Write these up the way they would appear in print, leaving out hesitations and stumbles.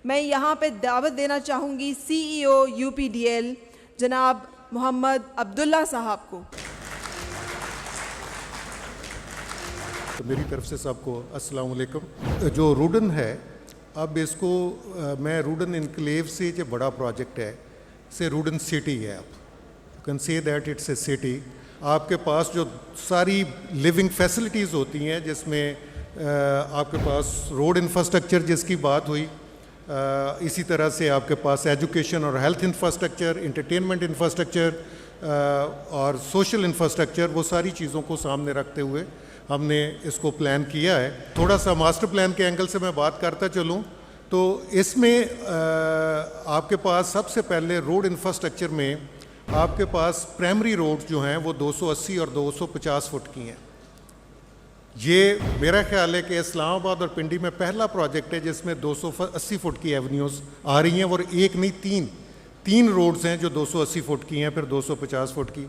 मैं यहाँ पे दावत देना चाहूँगी CEO UPDL जनाब मोहम्मद अब्दुल्ला साहब को। तो मेरी तरफ से सबको अस्सलाम वालेकुम। जो रूडन है, अब इसको मैं रूडन इनक्लेव से जो बड़ा प्रोजेक्ट है से रूडन सिटी है। आप you can say that it's a city. आपके पास जो सारी लिविंग फैसिलिटीज़ होती हैं, जिसमें आपके पास रोड इंफ्रास्ट्रक्चर जिसकी बात हुई, इसी तरह से आपके पास एजुकेशन और हेल्थ इंफ्रास्ट्रक्चर, इंटरटेनमेंट इंफ्रास्ट्रक्चर और सोशल इंफ्रास्ट्रक्चर, वो सारी चीज़ों को सामने रखते हुए हमने इसको प्लान किया है। थोड़ा सा मास्टर प्लान के एंगल से मैं बात करता चलूँ तो इसमें आपके पास सबसे पहले रोड इंफ्रास्ट्रक्चर में आपके पास प्राइमरी रोड जो हैं वो 280 और 250 फुट की हैं। ये मेरा ख्याल है कि इस्लामाबाद और पिंडी में पहला प्रोजेक्ट है जिसमें 280 फुट की एवेन्यूज़ आ रही हैं, और एक नहीं तीन रोड्स हैं जो 280 फुट की हैं, फिर 250 फुट की।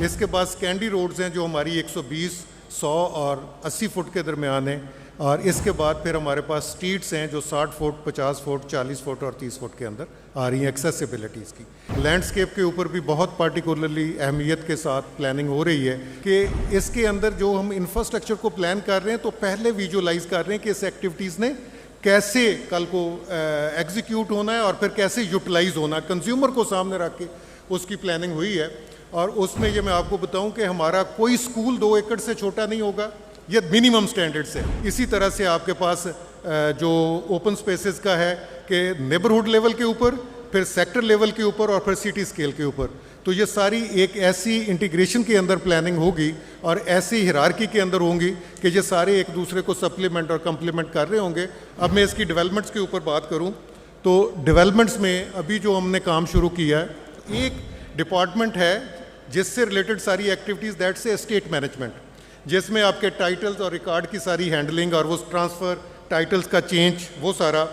इसके बाद स्कैंडी रोड्स हैं जो हमारी 120, 100 और 80 फुट के दरमियान है, और इसके बाद फिर हमारे पास स्ट्रीट्स हैं जो 60 फुट, 50 फुट, 40 फुट और 30 फुट के अंदर आ रही हैं एक्सेसिबिलिटीज़ की। लैंडस्केप के ऊपर भी बहुत पार्टिकुलरली अहमियत के साथ प्लानिंग हो रही है कि इसके अंदर जो हम इंफ्रास्ट्रक्चर को प्लान कर रहे हैं तो पहले विजुअलाइज कर रहे हैं कि इस एक्टिविटीज़ ने कैसे कल को एग्जीक्यूट होना है और फिर कैसे यूटिलाइज होना है, कंज्यूमर को सामने रख के उसकी प्लानिंग हुई है। और उसमें ये मैं आपको बताऊं कि हमारा कोई स्कूल 2 एकड़ से छोटा नहीं होगा, ये मिनिमम स्टैंडर्ड्स है। इसी तरह से आपके पास जो ओपन स्पेसेस का है कि नेबरहुड लेवल के ऊपर, फिर सेक्टर लेवल के ऊपर और फिर सिटी स्केल के ऊपर, तो ये सारी एक ऐसी इंटीग्रेशन के अंदर प्लानिंग होगी और ऐसी हिरार्की के अंदर होंगी कि ये सारे एक दूसरे को सप्लीमेंट और कम्प्लीमेंट कर रहे होंगे। अब मैं इसकी डेवलपमेंट्स के ऊपर बात करूं तो डेवलपमेंट्स में अभी जो हमने काम शुरू किया है, एक डिपार्टमेंट है जिससे रिलेटेड सारी एक्टिविटीज़, दैट से एस्टेट मैनेजमेंट, जिसमें आपके टाइटल्स और रिकॉर्ड की सारी हैंडलिंग और वो ट्रांसफ़र, टाइटल्स का चेंज, वो सारा।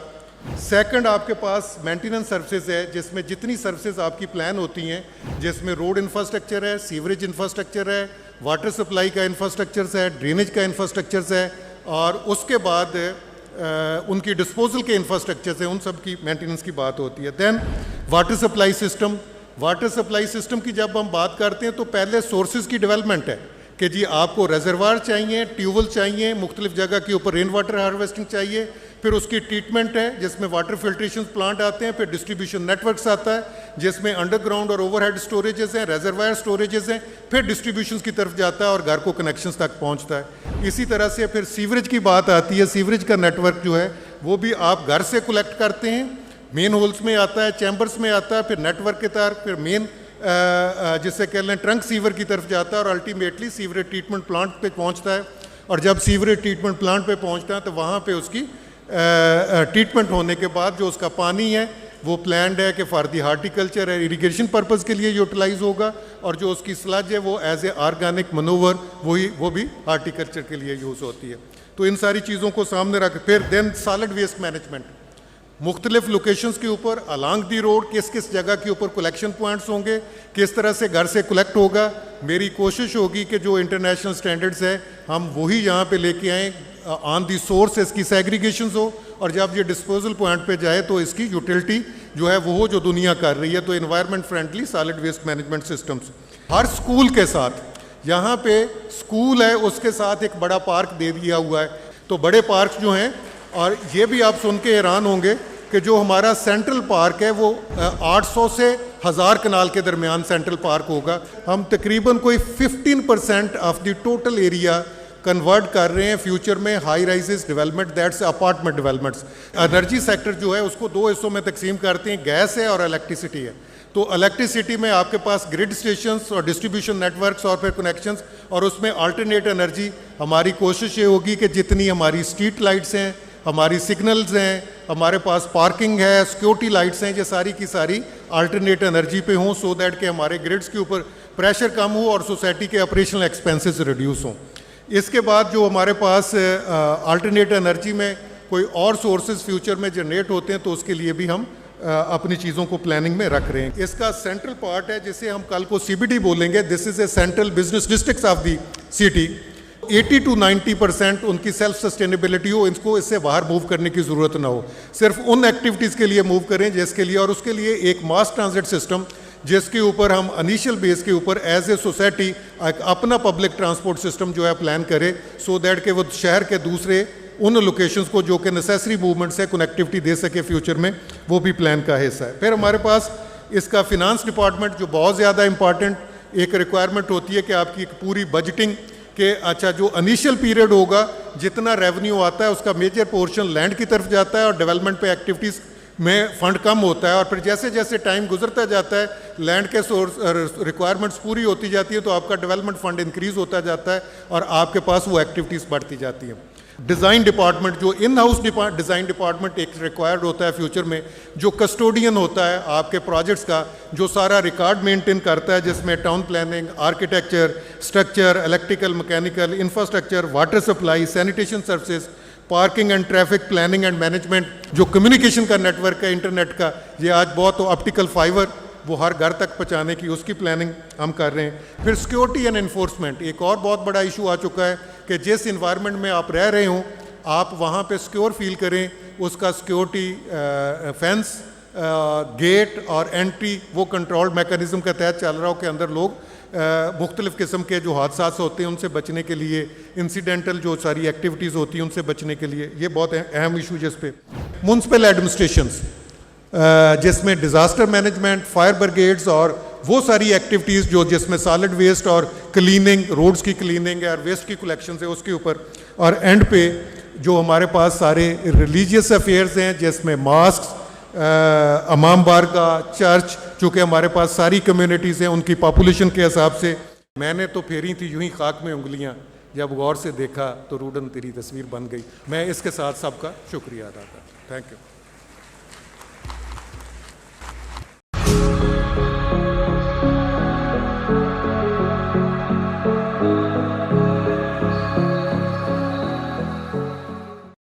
सेकंड आपके पास मेंटेनेंस सर्विसेज है, जिसमें जितनी सर्विसेज आपकी प्लान होती हैं, जिसमें रोड इंफ्रास्ट्रक्चर है, सीवरेज इंफ्रास्ट्रक्चर है, वाटर सप्लाई का इंफ्रास्ट्रक्चर है, ड्रेनेज का इंफ्रास्ट्रक्चर है, और उसके बाद उनकी डिस्पोजल के इंफ्रास्ट्रक्चर है, उन सब की मेंटेनेंस की बात होती है। Then water supply system, water supply system की जब हम बात करते हैं तो पहले सोर्सेज की डेवलपमेंट है कि जी आपको रेजरवार चाहिए, ट्यूबवेल चाहिए, मुख्तलिफ जगह के ऊपर रेन वाटर हार्वेस्टिंग चाहिए, फिर उसकी ट्रीटमेंट है जिसमें वाटर फिल्ट्रेशन प्लांट आते हैं, फिर डिस्ट्रीब्यूशन नेटवर्क्स आता है जिसमें अंडरग्राउंड और ओवरहेड स्टोरेजेस हैं, रेजरवायर स्टोरेजेस हैं, फिर डिस्ट्रीब्यूशन की तरफ जाता है और घर को कनेक्शंस तक पहुंचता है। इसी तरह से फिर सीवरेज की बात आती है। सीवरेज का नेटवर्क जो है वो भी आप घर से कलेक्ट करते हैं, मेन होल्स में आता है, चैम्बर्स में आता है, फिर नेटवर्क के तहत फिर मेन जिससे कह लें ट्रंक सीवर की तरफ जाता है और अल्टीमेटली सीवरेज ट्रीटमेंट प्लांट पे पहुंचता है। और जब सीवरेज ट्रीटमेंट प्लांट पे पहुंचता है तो वहाँ पे उसकी ट्रीटमेंट होने के बाद जो उसका पानी है वो प्लान्ड है कि फॉर दी हार्टिकल्चर है, इरिगेशन पर्पज़ के लिए यूटिलाइज होगा, और जो उसकी स्लज है वो एज ए ऑर्गेनिक मनूवर वो भी हार्टिकल्चर के लिए यूज़ होती है। तो इन सारी चीज़ों को सामने रख, फिर देन सॉलिड वेस्ट मैनेजमेंट, मुख्तलिफ लोकेशंस के ऊपर अलॉन्ग दी रोड किस किस जगह के ऊपर कलेक्शन पॉइंट्स होंगे, किस तरह से घर से कलेक्ट होगा। मेरी कोशिश होगी कि जो इंटरनेशनल स्टैंडर्ड्स है हम वही यहाँ पे लेके आएँ, ऑन दी सोर्स इसकी सेग्रीगेशंस हो, और जब ये डिस्पोजल पॉइंट पे जाए तो इसकी यूटिलिटी जो है वो हो जो दुनिया कर रही है। तो environment friendly solid waste management systems हर स्कूल के साथ, यहाँ पे स्कूल है उसके साथ एक बड़ा पार्क दे दिया हुआ है। तो बड़े पार्क जो हैं, और ये भी आप सुन के हैरान होंगे कि जो हमारा सेंट्रल पार्क है वो 800 से 1000 कनाल के दरमियान सेंट्रल पार्क होगा। हम तकरीबन कोई 15% of the total area convert कर रहे हैं फ्यूचर में high rises development, that's apartment developments. Energy sector जो है उसको 2 हिस्सों में तकसीम करते हैं, गैस है और इलेक्ट्रिसिटी है। तो इलेक्ट्रिसिटी में आपके पास ग्रिड स्टेशंस और डिस्ट्रीब्यूशन नेटवर्क्स और फिर कनेक्शंस, और उसमें अल्टरनेट एनर्जी। हमारी कोशिश ये होगी कि जितनी हमारी स्ट्रीट लाइट्स हैं, हमारी सिग्नल्स हैं, हमारे पास पार्किंग है, सिक्योरिटी लाइट्स हैं, ये सारी की सारी अल्टरनेट एनर्जी पे हों, सो दैट कि हमारे ग्रिड्स के ऊपर प्रेशर कम हो और सोसाइटी के ऑपरेशनल एक्सपेंसेस रिड्यूस हों। इसके बाद जो हमारे पास अल्टरनेट एनर्जी में कोई और सोर्सेज फ्यूचर में जनरेट होते हैं तो उसके लिए भी हम अपनी चीज़ों को प्लानिंग में रख रहे हैं। इसका सेंट्रल पार्ट है जिसे हम कल को CBD बोलेंगे, this is a central business district of the city. 80 to 90% उनकी सेल्फ सस्टेनेबिलिटी हो, इनको इससे बाहर मूव करने की ज़रूरत ना हो, सिर्फ उन एक्टिविटीज़ के लिए मूव करें जिसके लिए, और उसके लिए एक मास ट्रांजिट सिस्टम जिसके ऊपर हम इनिशियल बेस के ऊपर एज ए सोसाइटी अपना पब्लिक ट्रांसपोर्ट सिस्टम जो है प्लान करें, सो दैट कि वो शहर के दूसरे उन लोकेशंस को जो कि नेसेसरी मूवमेंट से कनेक्टिविटी दे सके फ्यूचर में, वो भी प्लान का हिस्सा है। फिर हमारे पास इसका फिनांस डिपार्टमेंट जो बहुत ज़्यादा इंपॉर्टेंट एक रिक्वायरमेंट होती है कि आपकी एक पूरी बजटिंग के, अच्छा जो इनिशियल पीरियड होगा जितना रेवेन्यू आता है उसका मेजर पोर्शन लैंड की तरफ जाता है और डेवलपमेंट पे एक्टिविटीज़ में फ़ंड कम होता है, और फिर जैसे जैसे टाइम गुजरता जाता है लैंड के सोर्स रिक्वायरमेंट्स पूरी होती जाती है तो आपका डेवलपमेंट फ़ंड इंक्रीज़ होता जाता है और आपके पास वो एक्टिविटीज़ बढ़ती जाती हैं। डिज़ाइन डिपार्टमेंट जो इन हाउस डिज़ाइन डिपार्टमेंट एक रिक्वायर्ड होता है फ्यूचर में, जो कस्टोडियन होता है आपके प्रोजेक्ट्स का, जो सारा रिकॉर्ड मेंटेन करता है जिसमें town planning, architecture, structure, electrical, mechanical, infrastructure, water supply, sanitation services, parking and traffic planning and management, जो कम्युनिकेशन का नेटवर्क है इंटरनेट का, ये आज बहुत ऑप्टिकल फाइबर वो हर घर तक पहुँचाने की उसकी प्लानिंग हम कर रहे हैं। फिर सिक्योरिटी एंड इन्फोर्समेंट एक और बहुत बड़ा इशू आ चुका है कि जिस इन्वायरमेंट में आप रह रहे हों आप वहाँ पे सिक्योर फील करें, उसका सिक्योरिटी फेंस, गेट और एंट्री वो कंट्रोल्ड मैकेनिज्म के तहत चल रहा हो, के अंदर लोग मुख्तलिफ़ किस्म के जो हादसा होते हैं उनसे बचने के लिए, इंसिडेंटल जो सारी एक्टिविटीज़ होती हैं उनसे बचने के लिए, ये बहुत अहम इशू जिस पे म्युनिसिपल एडमिनिस्ट्रेशंस जिसमें डिज़ास्टर मैनेजमेंट, फायर ब्रिगेड्स और वो सारी एक्टिविटीज़ जो जिसमें सॉलिड वेस्ट और क्लीनिंग, रोड्स की क्लीनिंग है और वेस्ट की कलेक्शन है उसके ऊपर, और एंड पे जो हमारे पास सारे रिलीजियस अफेयर्स हैं जिसमें मास्क, इमाम बारगाह, चर्च, चूँकि हमारे पास सारी कम्युनिटीज़ हैं उनकी पॉपुलेशन के हिसाब से। मैंने तो फेरी थी यूं ही खाक में उंगलियां, जब गौर से देखा तो रूडन तेरी तस्वीर बन गई। मैं इसके साथ सबका शुक्रिया अदा करता हूँ। Thank you.